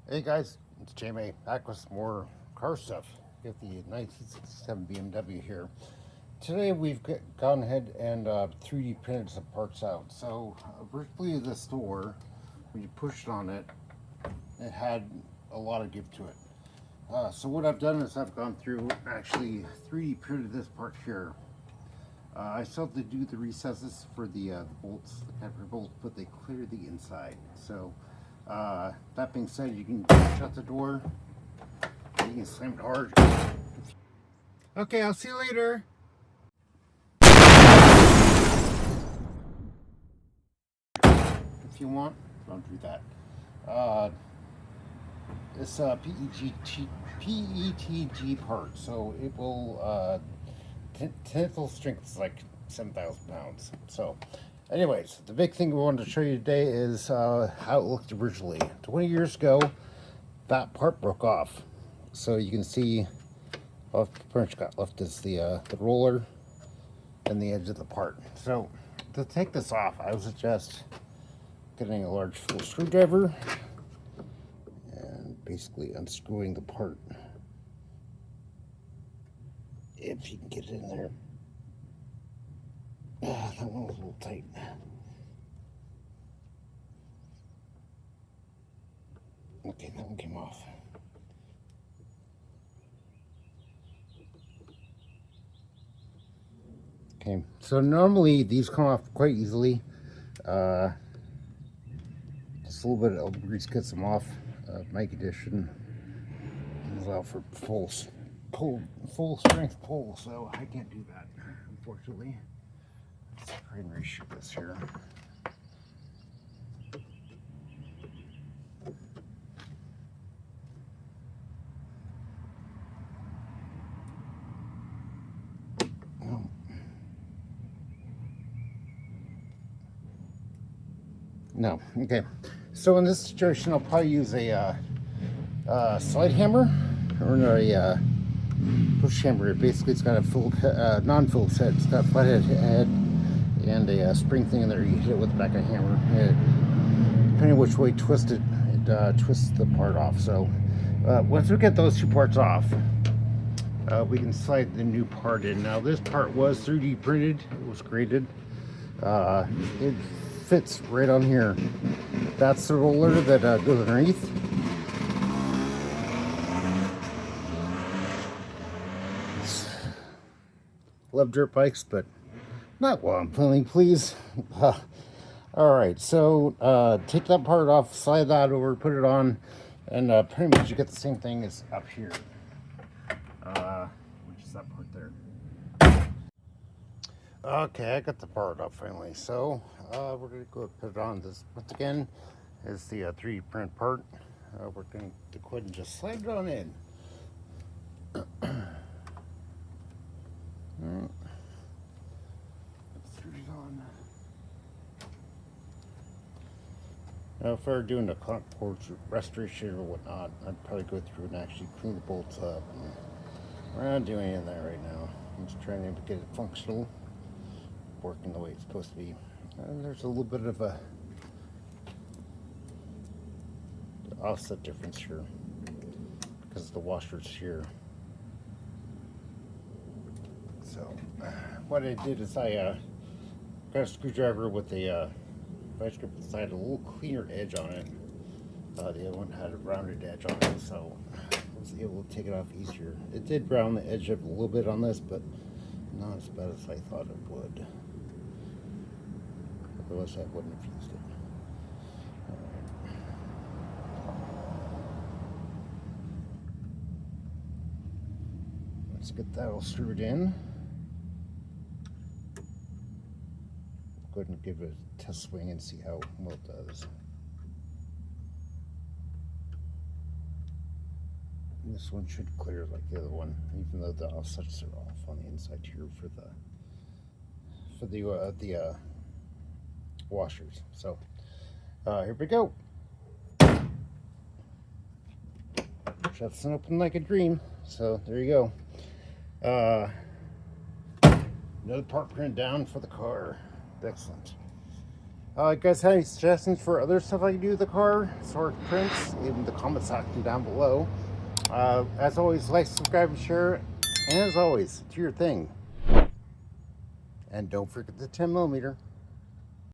Hey guys, it's Jamie back with some more car stuff. We got the 1967 BMW here. Today we've gone ahead and 3D printed some parts out. So originally the store, when you pushed on it, it had a lot of give to it. So what I've done is I've gone through and actually 3D printed this part here. I still have to do the recesses for the bolts, the caliper bolts, but they clear the inside. So that being said, you can shut the door, you can slam it hard. Okay, I'll see you later. If you want, don't do that. It's a PETG part, so it will tensile strength is like 7,000 pounds. So anyways, the big thing we wanted to show you today is how it looked originally. 20 years ago, that part broke off. So you can see all the pretty much got left is the roller and the edge of the part. So to take this off, I would suggest getting a large full screwdriver and basically unscrewing the part. If you can get it in there. That one was a little tight. Okay, that one came off. Okay, so normally these come off quite easily. Just a little bit of grease gets them off. Mike Edition is out for full strength pull, so I can't do that, unfortunately. Let's try and reshoot this here. No, okay. So in this situation, I'll probably use a slide hammer or a push hammer. Basically, it's got a full, non-filled set. It's got a flathead head and a spring thing in there. You hit it with the back of a hammer. Depending on which way you twist it, it twists the part off. So once we get those two parts off, we can slide the new part in. Now this part was 3D printed. It was graded. It fits right on here. That's the roller that goes underneath. Love dirt bikes, but not while I'm filming, please. Alright, so take that part off, slide that over, put it on, and pretty much you get the same thing as up here, which is that part there. Okay, I got the part up finally, so we're going to go put it on. This, once again, is the 3D print part. We're going to go ahead and just slide it on in. Let's put it on. Now, if I were doing a porch restoration or whatnot, I'd probably go through and actually clean the bolts up. And we're not doing any of that right now. I'm just trying to get it functional, working the way it's supposed to be. And there's a little bit of a offset difference here because the washer's here. So what I did is I got a screwdriver with a vice grip inside, a little cleaner edge on it. The other one had a rounded edge on it, so I was able to take it off easier. It did round the edge up a little bit on this, but not as bad as I thought it would. Otherwise I wouldn't have used it. Let's get that all screwed in. Go ahead and give it a test swing and see how well it does. And this one should clear like the other one, even though the offsets are off on the inside here for the washers. So here we go. Shuts it open like a dream. So there you go. Another part print down for the car. Excellent. You guys have any suggestions for other stuff I can do with the car, as far as prints? Leave them in the comment section down below. As always, like, subscribe, and share. And as always, do your thing. And don't forget the 10mm.